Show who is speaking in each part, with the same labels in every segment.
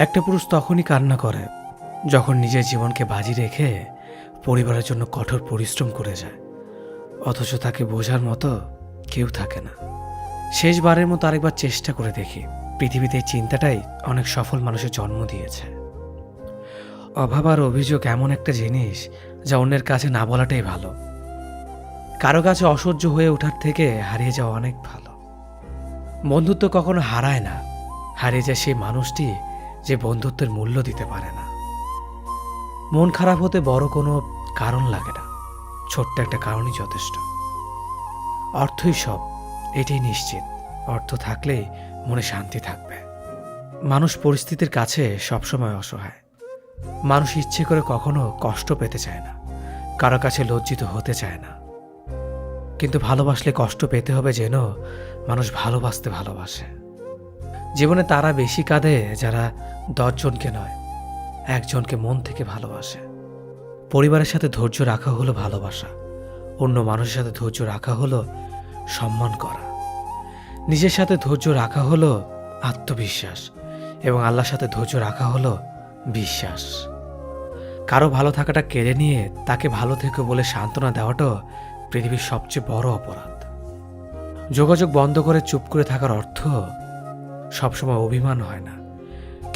Speaker 1: একটা পুরুষ তখনই কান্না করে যখন নিজের জীবনকে বাজি রেখে পরিবারের জন্য কঠোর পরিশ্রম করে যায়, অথচ তাকে বোঝার মতো কেউ থাকে না। শেষবারের মতো আরেকবার চেষ্টা করে দেখি। পৃথিবীতে এই চিন্তাটাই অনেক সফল মানুষের জন্ম দিয়েছে। অভাব আর অভিযোগ এমন একটা জিনিস যা অন্যের কাছে না বলাটাই ভালো। কারো কাছে অসহ্য হয়ে ওঠার থেকে হারিয়ে যাওয়া অনেক ভালো। বন্ধুত্ব কখনো হারায় না, হারিয়ে যায় সেই মানুষটি যে বন্ধুত্বের মূল্য দিতে পারে না। মন খারাপ হতে বড় কোনো কারণ লাগে না, ছোট্ট একটা কারণই যথেষ্ট। অর্থই সব, এটাই নিশ্চিত। অর্থ থাকলেই মনে শান্তি থাকবে। মানুষ পরিস্থিতির কাছে সবসময় অসহায়। মানুষ ইচ্ছে করে কখনো কষ্ট পেতে চায় না, কারো কাছে লজ্জিত হতে চায় না। কিন্তু ভালোবাসলে কষ্ট পেতে হবে যেন মানুষ ভালোবাসতে ভালোবাসে। জীবনে তারা বেশি কাঁদে যারা 10 জনকে নয়, একজনকে মন থেকে ভালোবাসে। পরিবারের সাথে ধৈর্য রাখা হলো ভালোবাসা, অন্য মানুষের সাথে ধৈর্য রাখা হলো সম্মান করা, নিজের সাথে ধৈর্য রাখা হলো আত্মবিশ্বাস, এবং আল্লাহর সাথে ধৈর্য রাখা হলো বিশ্বাস। কারো ভালো থাকাটা কেড়ে নিয়ে তাকে ভালো থেকো বলে সান্ত্বনা দেওয়াটাও পৃথিবীর সবচেয়ে বড় অপরাধ। যোগাযোগ বন্ধ করে চুপ করে থাকার অর্থ সবসময় অভিমান হয় না,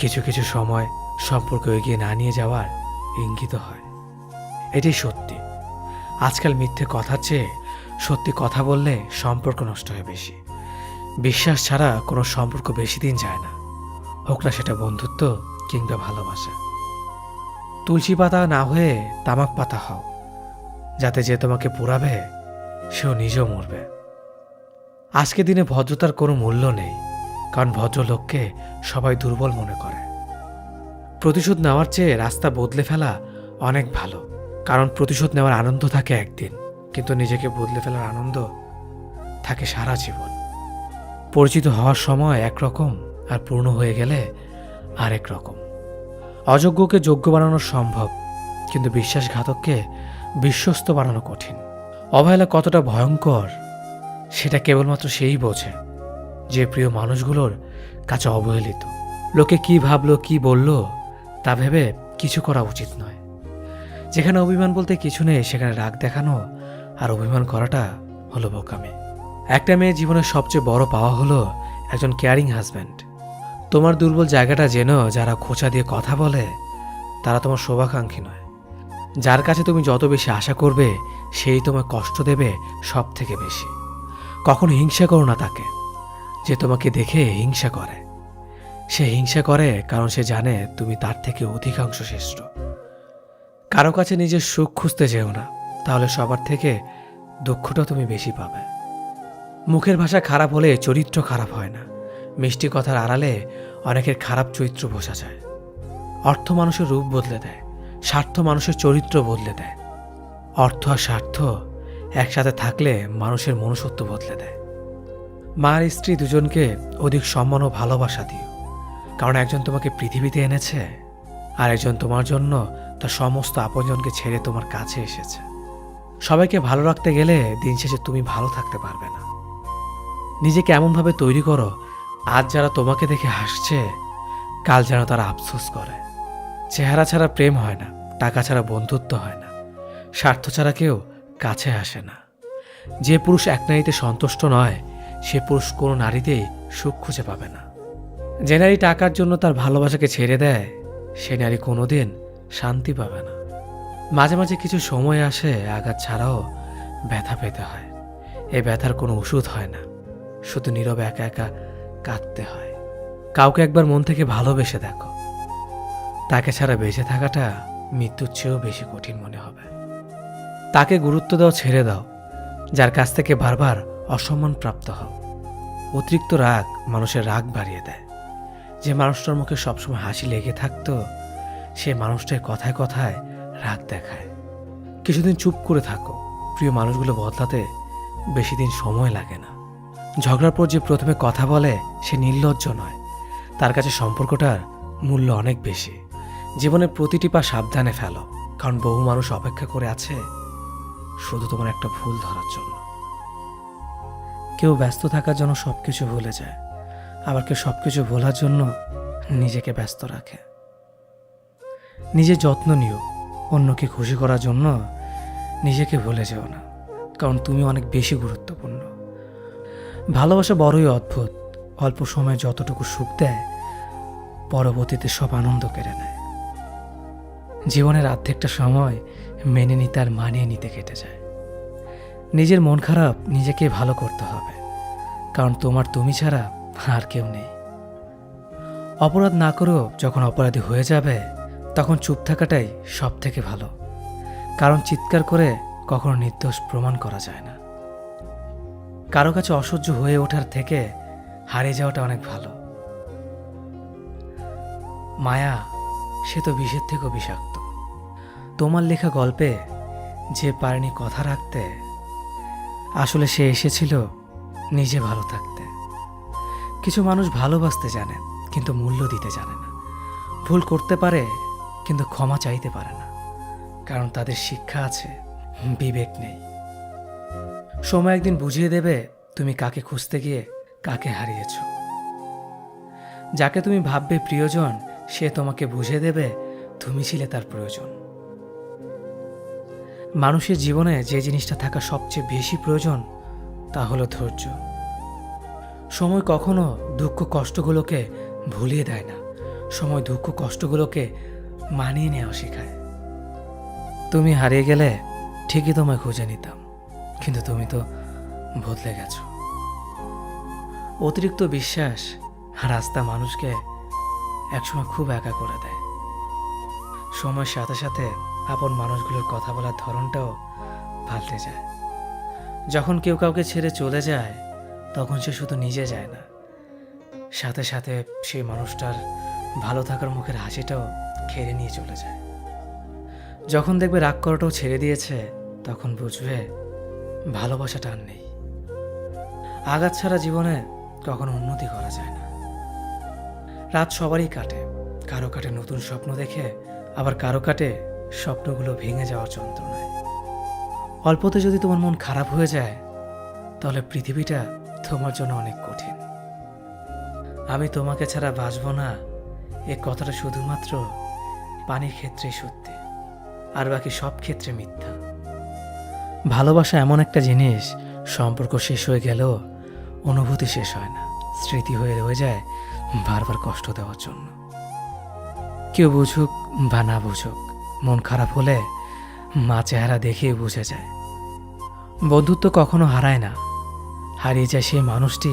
Speaker 1: কিছু কিছু সময় সম্পর্ক এগিয়ে না নিয়ে যাওয়ার ইঙ্গিত হয়। এটাই সত্যি। আজকাল মিথ্যে কথার চেয়ে সত্যি কথা বললে সম্পর্ক নষ্ট হয় বেশি। বিশ্বাস ছাড়া কোনো সম্পর্ক বেশি দিন যায় না, হোক না সেটা বন্ধুত্ব কিংবা ভালোবাসা। তুলসী পাতা না হয়ে তামাক পাতা হও, যাতে যে তোমাকে পোড়াবে সেও নিজেও মরবে। আজকে দিনে ভদ্রতার কোনো মূল্য নেই, কারণ ভদ্রলোককে সবাই দুর্বল মনে করে। প্রতিশোধ নেওয়ার চেয়ে রাস্তা বদলে ফেলা অনেক ভালো, কারণ প্রতিশোধ নেওয়ার আনন্দ থাকে একদিন, কিন্তু নিজেকে বদলে ফেলার আনন্দ থাকে সারা জীবন। পরিচিত হওয়ার সময় একরকম, আর পূর্ণ হয়ে গেলে আরেক রকম। অযোগ্যকে যোগ্য বানানো সম্ভব, কিন্তু বিশ্বাসঘাতককে বিশ্বস্ত বানানো কঠিন। অবহেলা কতটা ভয়ঙ্কর সেটা কেবলমাত্র সেই বোঝে যে প্রিয় মানুষগুলোর কাছে অবহেলিত। লোকে কি ভাবলো কি বলল তা ভেবে কিছু করা উচিত নয়। যেখানে অভিমান বলতে কিছু নেই সেখানে রাগ দেখানো আর অভিমান করাটা হলো বোকামি। একটা মেয়ের জীবনের সবচেয়ে বড় পাওয়া হলো একজন কেয়ারিং হাজব্যান্ড। তোমার দুর্বল জায়গাটা যেন যারা খোঁচা দিয়ে কথা বলে তারা তোমার শুভাকাঙ্ক্ষী নয়। যার কাছে তুমি যত বেশি আশা করবে সেই তোমায় কষ্ট দেবে সব থেকে বেশি। কখনো হিংসা করো না তাকে যে তোমাকে দেখে হিংসা করে। সে হিংসা করে কারণ সে জানে তুমি তার থেকে অধিকাংশ শ্রেষ্ঠ। কারো কাছে নিজের সুখ খুঁজতে যেও না, তাহলে সবার থেকে দুঃখটা তুমি বেশি পাবে। মুখের ভাষা খারাপ হলে চরিত্র খারাপ হয় না। মিষ্টি কথার আড়ালে অনেকের খারাপ চরিত্র বোঝা যায়। অর্থ মানুষের রূপ বদলে দেয়, স্বার্থ মানুষের চরিত্র বদলে দেয়। অর্থ আর স্বার্থ একসাথে থাকলে মানুষের মনুষ্যত্ব বদলে দেয়। মা আর স্ত্রী দুজনকে অধিক সম্মান ও ভালোবাসা দিও, কারণ একজন তোমাকে পৃথিবীতে এনেছে আর একজন তোমার জন্য তার সমস্ত আপনজনকে ছেড়ে তোমার কাছে এসেছে। সবাইকে ভালো রাখতে গেলে দিন শেষে তুমি ভালো থাকতে পারবে না। নিজেকে এমনভাবে তৈরি করো আজ যারা তোমাকে দেখে হাসছে কাল যেন তারা আফসোস করে। চেহারা ছাড়া প্রেম হয় না, টাকা ছাড়া বন্ধুত্ব হয় না, স্বার্থ ছাড়া কেউ কাছে আসে না। যে পুরুষ এক নারীতে সন্তুষ্ট নয় সে পুরুষ কোনো নারীতেই সুখ খুঁজে পাবে না। যে নারী টাকার জন্য তার ভালোবাসাকে ছেড়ে দেয় সে নারী কোনোদিন শান্তি পাবে না। মাঝে মাঝে কিছু সময় আসে আঘাত ছাড়াও ব্যথা পেতে হয়। এই ব্যথার কোনো ওষুধ হয় না, শুধু নীরবে একা একা কাঁদতে হয়। কাউকে একবার মন থেকে ভালোবেসে দেখো, তাকে ছাড়া বেঁচে থাকাটা মৃত্যুর চেয়েও বেশি কঠিন মনে হবে। তাকে গুরুত্ব দাও, ছেড়ে দাও যার কাছ থেকে বারবার অসম্মান প্রাপ্ত হও। অতিরিক্ত রাগ মানুষের রাগ বাড়িয়ে দেয়। যে মানুষটার মুখে সবসময় হাসি লেগে থাকতো সে মানুষটার কথায় কথায় রাগ দেখায়। কিছুদিন চুপ করে থাকো, প্রিয় মানুষগুলো বদলাতে বেশি দিন সময় লাগে না। ঝগড়ার পর যে প্রথমে কথা বলে সে নির্লজ্জ নয়, তার কাছে সম্পর্কটার মূল্য অনেক বেশি। জীবনের প্রতিটি পা সাবধানে ফেলো, কারণ বহু মানুষ অপেক্ষা করে আছে শুধু তোমার একটা ভুল ধরার জন্য। কেউ ব্যস্ত থাকার জন্য সবকিছু ভুলে যায়, আবার কেউ সবকিছু ভোলার জন্য নিজেকে ব্যস্ত রাখে। নিজের যত্ন নিও, অন্যকে খুশি করার জন্য নিজেকে ভুলে যেও না, কারণ তুমি অনেক বেশি গুরুত্বপূর্ণ। ভালোবাসা বড়ই অদ্ভুত, অল্প সময়ে যতটুকু সুখ দেয় পরবর্তীতে সব আনন্দ কেড়ে নেয়। জীবনের অর্ধেকটা সময় মেনে নিতে আর মানিয়ে নিতে কেটে যায়। নিজের মন খারাপ নিজেকে ভালো করতে হবে, কারণ তোমার তুমি ছাড়া আর কেউ নেই। অপরাধ না করেও যখন অপরাধী হয়ে যাবে তখন চুপ থাকাটাই সব থেকে ভালো, কারণ চিৎকার করে কখনো নির্দোষ প্রমাণ করা যায় না। কারো কাছে অসহ্য হয়ে ওঠার থেকে হারিয়ে যাওয়াটা অনেক ভালো। মায়া সে তো বিষের থেকেও বিষাক্ত। তোমার লেখা গল্পে যে পারেনি কথা রাখতে, আসলে সে এসেছিল নিজে ভালো থাকতে। কিছু মানুষ ভালোবাসতে জানে কিন্তু মূল্য দিতে জানে না। ভুল করতে পারে কিন্তু ক্ষমা চাইতে পারে না, কারণ তাদের শিক্ষা আছে, বিবেক নেই। সময় একদিন বুঝিয়ে দেবে তুমি কাকে খুঁজতে গিয়ে কাকে হারিয়েছ। যাকে তুমি ভাববে প্রিয়জন, সে তোমাকে বুঝিয়ে দেবে তুমি ছিলে তার প্রয়োজন। মানুষের জীবনে যে জিনিসটা থাকা সবচেয়ে বেশি প্রয়োজন তা হলো ধৈর্য। সময় কখনো দুঃখ কষ্টগুলোকে ভুলিয়ে দেয় না, সময় দুঃখ কষ্টগুলোকে মানিয়ে নেওয়া শেখায়। তুমি হারিয়ে গেলে ঠিকই তোমায় খুঁজে নিতাম, কিন্তু তুমি তো বদলে গেছো। অতিরিক্ত বিশ্বাস আর আস্থা মানুষকে একসময় খুব একা করে দেয়। সময়ের সাথে সাথে আপন মানুষগুলোর কথা বলার ধরনটাও পাল্টে যায়। যখন কেউ কাউকে ছেড়ে চলে যায় তখন সে শুধু নিজে যায় না, সাথে সাথে সেই মানুষটার ভালো থাকার মুখের হাসিটাও কেড়ে নিয়ে চলে যায়। যখন দেখবে রাগ করাটাও ছেড়ে দিয়েছে তখন বুঝবে ভালোবাসাটা আর নেই। আঘাত ছাড়া জীবনে কখনো উন্নতি করা যায় না। রাত সবারই কাটে, কারো কাটে নতুন স্বপ্ন দেখে, আবার কারো কাটে স্বপ্নগুলো ভেঙে যাওয়ার যন্ত্রণায়। অল্পতে যদি তোমার মন খারাপ হয়ে যায় তাহলে পৃথিবীটা তোমার জন্য অনেক কঠিন। আমি তোমাকে ছাড়া বাঁচবো না, এ কথাটা শুধুমাত্র পানির ক্ষেত্রেই সত্যি, আর বাকি সব ক্ষেত্রে মিথ্যা। ভালোবাসা এমন একটা জিনিস, সম্পর্ক শেষ হয়ে গেলেও অনুভূতি শেষ হয় না, স্মৃতি হয়ে রয়ে যায় বারবার কষ্ট দেওয়ার জন্য। কেউ বুঝুক বা না বুঝুক, মন খারাপ হলে মা চেহারা দেখেই বুঝে যায়। বন্ধুত্ব কখনো হারায় না, হারিয়ে যায় সেই মানুষটি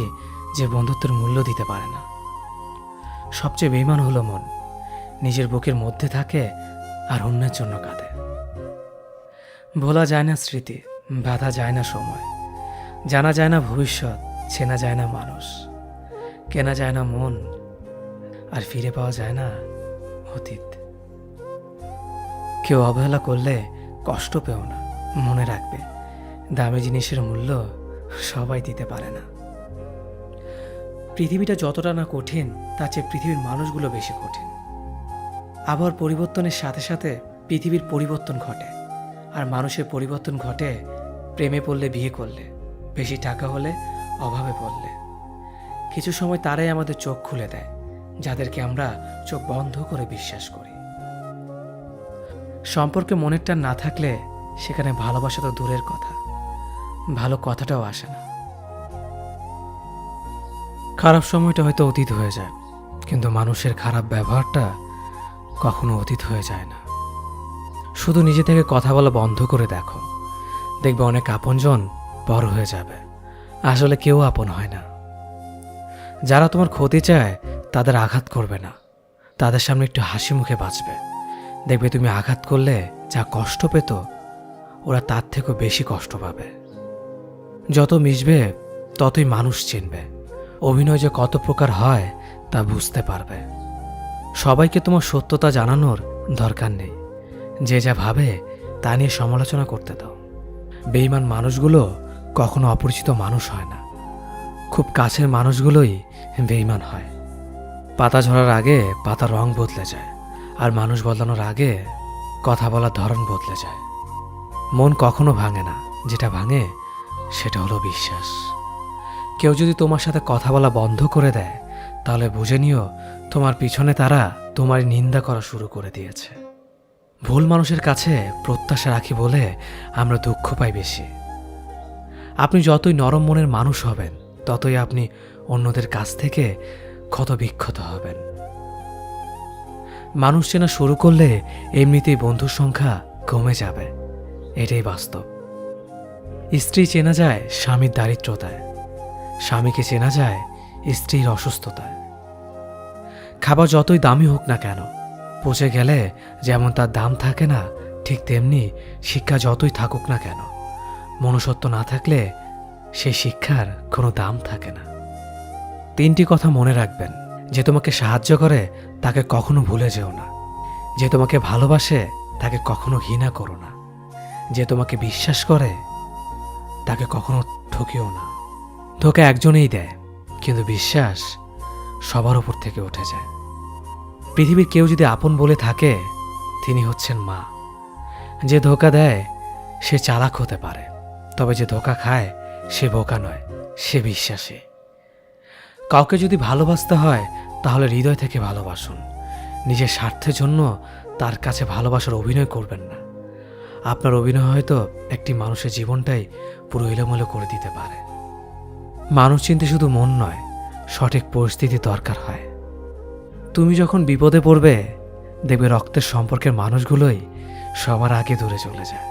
Speaker 1: যে বন্ধুত্বের মূল্য দিতে পারে না। সবচেয়ে বেঈমান হলো মন, নিজের বুকের মধ্যে থাকে আর অন্যের জন্য কাঁদে। ভোলা যায় না স্মৃতি, বাধা যায় না সময়, জানা যায় না ভবিষ্যৎ, চেনা যায় না মানুষ, কেনা যায় না মন, আর ফিরে পাওয়া যায় না অতীত। কেউ অবহেলা করলে কষ্ট পেও না, মনে রাখবে দামি জিনিসের মূল্য সবাই দিতে পারে না। পৃথিবীটা যতটা না কঠিন তার চেয়ে পৃথিবীর মানুষগুলো বেশি কঠিন। আবহাওয়ার পরিবর্তনের সাথে সাথে পৃথিবীর পরিবর্তন ঘটে, আর মানুষের পরিবর্তন ঘটে প্রেমে পড়লে, বিয়ে করলে, বেশি টাকা হলে, অভাবে পড়লে। কিছু সময় তারাই আমাদের চোখ খুলে দেয়, যাদেরকে আমরা চোখ বন্ধ করে বিশ্বাস করি। সম্পর্কে মনের টান না থাকলে সেখানে ভালোবাসা তো দূরের কথা, ভালো কথাটাও আসে না। খারাপ সময়টা হয়তো অতীত হয়ে যায়, কিন্তু মানুষের খারাপ ব্যবহারটা কখনো অতীত হয়ে যায় না। শুধু নিজে থেকে কথা বলা বন্ধ করে দেখো, দেখবে অনেক আপনজন বড় হয়ে যাবে। আসলে কেউ আপন হয় না। যারা তোমার ক্ষতি চায় তাদের আঘাত করবে না, তাদের সামনে একটু হাসি মুখে বাঁচবে। দেখবে তুমি আঘাত করলে যা কষ্ট পেত ওরা তার থেকেও বেশি কষ্ট পাবে। যত মিশবে ততই মানুষ চিনবে, অভিনয় যে কত প্রকার হয় তা বুঝতে পারবে। সবাইকে তোমার সত্যতা জানানোর দরকার নেই, যে যা ভাবে তা নিয়ে সমালোচনা করতে দাও। বেঈমান মানুষগুলো কখনো অপরিচিত মানুষ হয় না, খুব কাছের মানুষগুলোই বেঈমান হয়। পাতা ঝরার আগে পাতার রং বদলে যায়, আর মানুষ বদলানোর আগে কথা বলার ধরন বদলে যায়। মন কখনো ভাঙে না, যেটা ভাঙে সেটা হলো বিশ্বাস। কেউ যদি তোমার সাথে কথা বলা বন্ধ করে দেয় তাহলে বুঝে নিও তোমার পিছনে তারা তোমার নিন্দা করা শুরু করে দিয়েছে। ভুল মানুষের কাছে প্রত্যাশা রাখি বলে আমরা দুঃখ পাই বেশি। আপনি যতই নরম মনের মানুষ হবেন, ততই আপনি অন্যদের কাছ থেকে ক্ষতবিক্ষত হবেন। মানুষ চেনা শুরু করলে এমনিতেই বন্ধুর সংখ্যা কমে যাবে, এটাই বাস্তব। স্ত্রী চেনা যায় স্বামীর দারিদ্রতায়, স্বামীকে চেনা যায় স্ত্রীর অসুস্থতায়। খাবার যতই দামি হোক না কেন, পচে গেলে যেমন তার দাম থাকে না, ঠিক তেমনি শিক্ষা যতই থাকুক না কেন, মনুষ্যত্ব না থাকলে সেই শিক্ষার কোনো দাম থাকে না। 3টি কথা মনে রাখবেন। যে তোমাকে সাহায্য করে তাকে কখনো ভুলে যেও না। যে তোমাকে ভালোবাসে তাকে কখনো ঘৃণা করো না। যে তোমাকে বিশ্বাস করে তাকে কখনো ঠকিও না। ধোঁকা একজনেই দেয়, কিন্তু বিশ্বাস সবার উপর থেকে উঠে যায়। পৃথিবীর কেউ যদি আপন বলে থাকে, তিনি হচ্ছেন মা। যে ধোঁকা দেয় সে চালাক হতে পারে, তবে যে ধোঁকা খায় সে বোকা নয়, সে বিশ্বাসী। কাউকে যদি ভালোবাসতে হয় তাহলে হৃদয় থেকে ভালোবাসুন। নিজের স্বার্থের জন্য তার কাছে ভালোবাসার অভিনয় করবেন না। আপনার অভিনয় হয়তো একটি মানুষের জীবনটাই পুরো এলোমেলো করে দিতে পারে। মানুষ চিনতে শুধু মন নয়, সঠিক পরিস্থিতি দরকার হয়। তুমি যখন বিপদে পড়বে, দেখবে রক্তের সম্পর্কের মানুষগুলোই সবার আগে দূরে চলে যায়।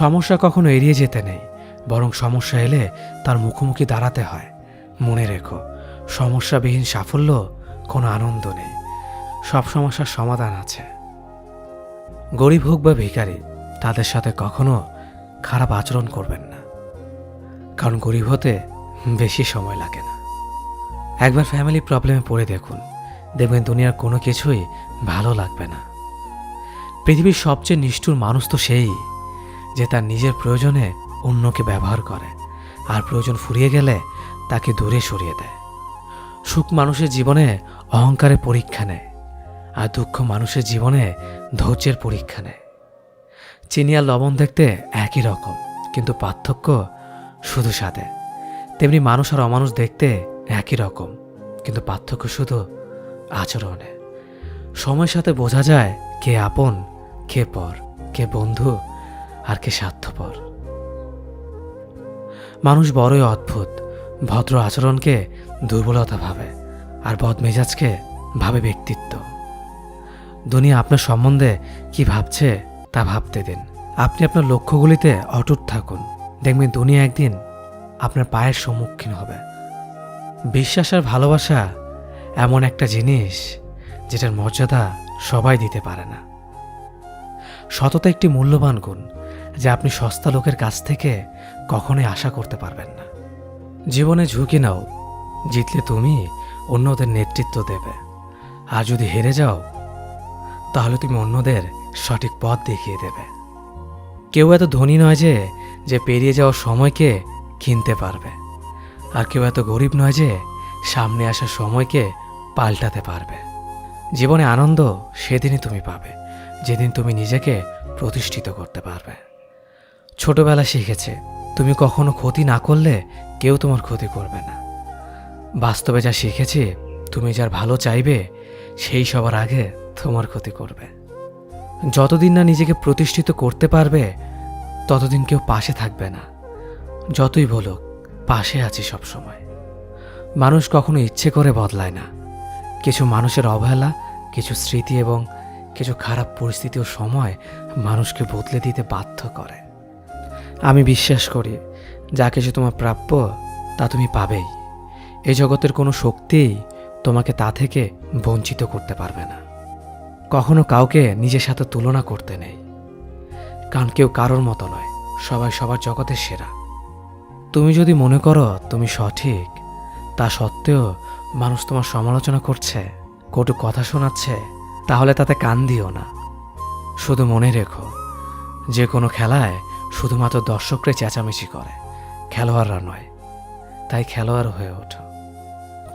Speaker 1: সমস্যা কখনো এড়িয়ে যেতে নেই, বরং সমস্যা এলে তার মুখোমুখি দাঁড়াতে হয়। মনে রেখো, সমস্যাবিহীন সাফল্য কোনো আনন্দ নেই। সব সমস্যার সমাধান আছে। গরিব হোক বা ভিখারি, তাদের সাথে কখনো খারাপ আচরণ করবেন না, কারণ গরিব হতে বেশি সময় লাগে না। একবার ফ্যামিলি প্রবলেমে পড়ে দেখুন, দেখবেন দুনিয়ার কোনো কিছুই ভালো লাগবে না। পৃথিবীর সবচেয়ে নিষ্ঠুর মানুষ তো সেই, যে তার নিজের প্রয়োজনে অন্যকে ব্যবহার করে, আর প্রয়োজন ফুরিয়ে গেলে তাকে দূরে সরিয়ে দেয়। সুখ মানুষের জীবনে অহংকারের পরীক্ষা নেয়, আর দুঃখ মানুষের জীবনে ধৈর্যের পরীক্ষা নেয়। চিনি আর লবণ দেখতে একই রকম, কিন্তু পার্থক্য শুধু স্বাদে। তেমনি মানুষ আর অমানুষ দেখতে একই রকম, কিন্তু পার্থক্য শুধু আচরণে। সময়ের সাথে বোঝা যায় কে আপন, কে পর, কে বন্ধু আর কে স্বার্থপর। মানুষ বড়ই অদ্ভুত। ভদ্র আচরণকে দুর্বলতা ভাবে, আর বদমেজাজকে ভাবে ব্যক্তিত্ব। দুনিয়া আপনার সম্বন্ধে কি ভাবছে তা ভাবতে দিন। আপনি আপনার লক্ষ্যগুলিতে অটুট থাকুন, দেখবেন দুনিয়া একদিন আপনার পায়ের সম্মুখীন হবে। বিশ্বাস আর ভালোবাসা এমন একটা জিনিস যেটার মর্যাদা সবাই দিতে পারে না। সততা একটি মূল্যবান গুণ, যা আপনি সস্তা লোকের কাছ থেকে কখনোই আশা করতে পারবেন না। জীবনে ঝুঁকি নাও, জিতলে তুমি অন্যদের নেতৃত্ব দেবে, আর যদি হেরে যাও তাহলে তুমি অন্যদের সঠিক পথ দেখিয়ে দেবে। কেউ এত ধনী নয় যে পেরিয়ে যাওয়ার সময়কে কিনতে পারবে, আর কেউ এত গরিব নয় যে সামনে আসা সময়কে পাল্টাতে পারবে। জীবনে আনন্দ সেদিনই তুমি পাবে, যেদিন তুমি নিজেকে প্রতিষ্ঠিত করতে পারবে। ছোটবেলা শিখেছে, তুমি কখনো ক্ষতি না করলে কেউ তোমার ক্ষতি করবে না। বাস্তবে যা শিখেছি, তুমি যার ভালো চাইবে সেই সবার আগে তোমার ক্ষতি করবে। যতদিন না নিজেকে প্রতিষ্ঠিত করতে পারবে, ততদিন কেউ পাশে থাকবে না। যতই বলুক, পাশে আছি সব সময়। মানুষ কখনো ইচ্ছে করে বদলায় না। কিছু মানুষের অবহেলা, কিছু স্মৃতি এবং কিছু খারাপ পরিস্থিতি ও সময় মানুষকে বদলে দিতে বাধ্য করে। আমি বিশ্বাস করি, যা কিছু তোমার প্রাপ্য তা তুমি পাবেই। এই জগতের কোনো শক্তিই তোমাকে তা থেকে বঞ্চিত করতে পারবে না। কখনো কাউকে নিজের সাথে তুলনা করতে নেই, কারণ কেউ কারোর মতো নয়, সবাই সবার জগতের সেরা। তুমি যদি মনে করো তুমি সঠিক, তা সত্ত্বেও মানুষ তোমার সমালোচনা করছে, কটু কথা শোনাচ্ছে, তাহলে তাতে কান দিও না। শুধু মনে রেখো, যে কোনো খেলায় শুধুমাত্র দর্শকরা চেঁচামেচি করে, খেলোয়াড়রা নয়। তাই খেলোয়াড় হয়ে ওঠো।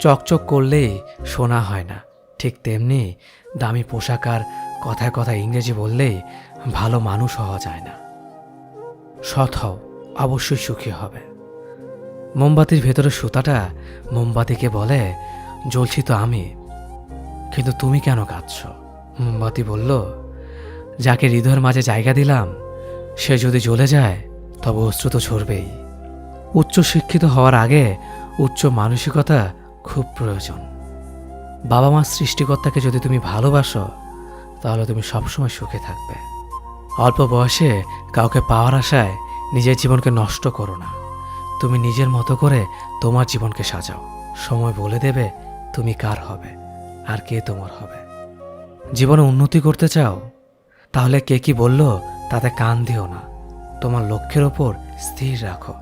Speaker 1: চকচক করলেই শোনা হয় না, ঠিক তেমনি দামি পোশাক আর কথায় কথায় ইংরেজি বললেই ভালো মানুষ হওয়া যায় না। সৎ হও, অবশ্যই সুখী হবে। মোমবাতির ভেতরে সুতাটা মোমবাতিকে বলে, জ্বলছি তো আমি, কিন্তু তুমি কেন কাঁদছ? মোমবাতি বলল, যাকে হৃদয়ের মাঝে জায়গা দিলাম সে যদি জ্বলে যায় তবে অশ্রু তো ঝরবেই। উচ্চ শিক্ষিত হওয়ার আগে উচ্চ মানসিকতা খুব প্রয়োজন। বাবা মার সৃষ্টিকর্তাকে যদি তুমি ভালোবাসো তাহলে তুমি সবসময় সুখে থাকবে। অল্প বয়সে কাউকে পাওয়ার আশায় নিজের জীবনকে নষ্ট করো না। তুমি নিজের মতো করে তোমার জীবনকে সাজাও। সময় বলে দেবে তুমি কার হবে আর কে তোমার হবে। জীবনে উন্নতি করতে চাও? তাহলে কে কি বলল তাতে কান দিও না। তোমার লক্ষ্যের ওপর স্থির রাখো,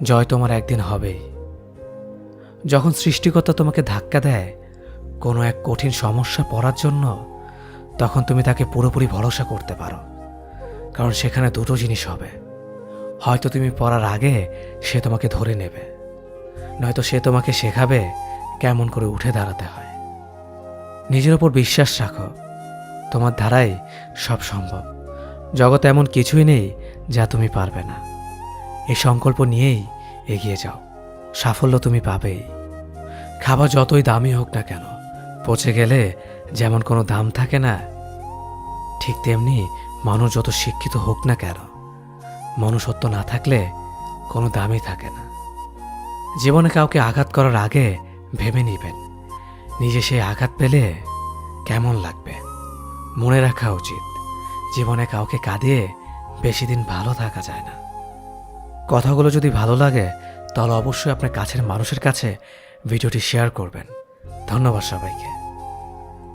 Speaker 1: জয় তোমার একদিন হবেই। যখন সৃষ্টিকর্তা তোমাকে ধাক্কা দেয় কোনো এক কঠিন সমস্যা পড়ার জন্য, তখন তুমি তাকে পুরোপুরি ভরসা করতে পারো। কারণ সেখানে দুটো জিনিস হবে, হয়তো তুমি পড়ার আগে সে তোমাকে ধরে নেবে, নয়তো সে তোমাকে শেখাবে কেমন করে উঠে দাঁড়াতে হয়। নিজের ওপর বিশ্বাস রাখো, তোমার দ্বারাই সব সম্ভব। জগতে এমন কিছুই নেই যা তুমি পারবে না। এই সংকল্প নিয়েই এগিয়ে যাও, সাফল্য তুমি পাবেই। খাবার যতই দামি হোক না কেন, পচে গেলে যেমন কোনো দাম থাকে না, ঠিক তেমনি মানুষ যত শিক্ষিত হোক না কেন, মনুষ্যত্ব না থাকলে কোনো দামই থাকে না। জীবনে কাউকে আঘাত করার আগে ভেবে নিবেন নিজে সেই আঘাত পেলে কেমন লাগবে। মনে রাখা উচিত, জীবনে কাউকে কাঁদিয়ে বেশি দিন ভালো থাকা যায় না। কথাগুলো যদি ভালো লাগে তাহলে অবশ্যই আপনার কাছের মানুষের কাছে ভিডিওটি শেয়ার করবেন। ধন্যবাদ সবাইকে।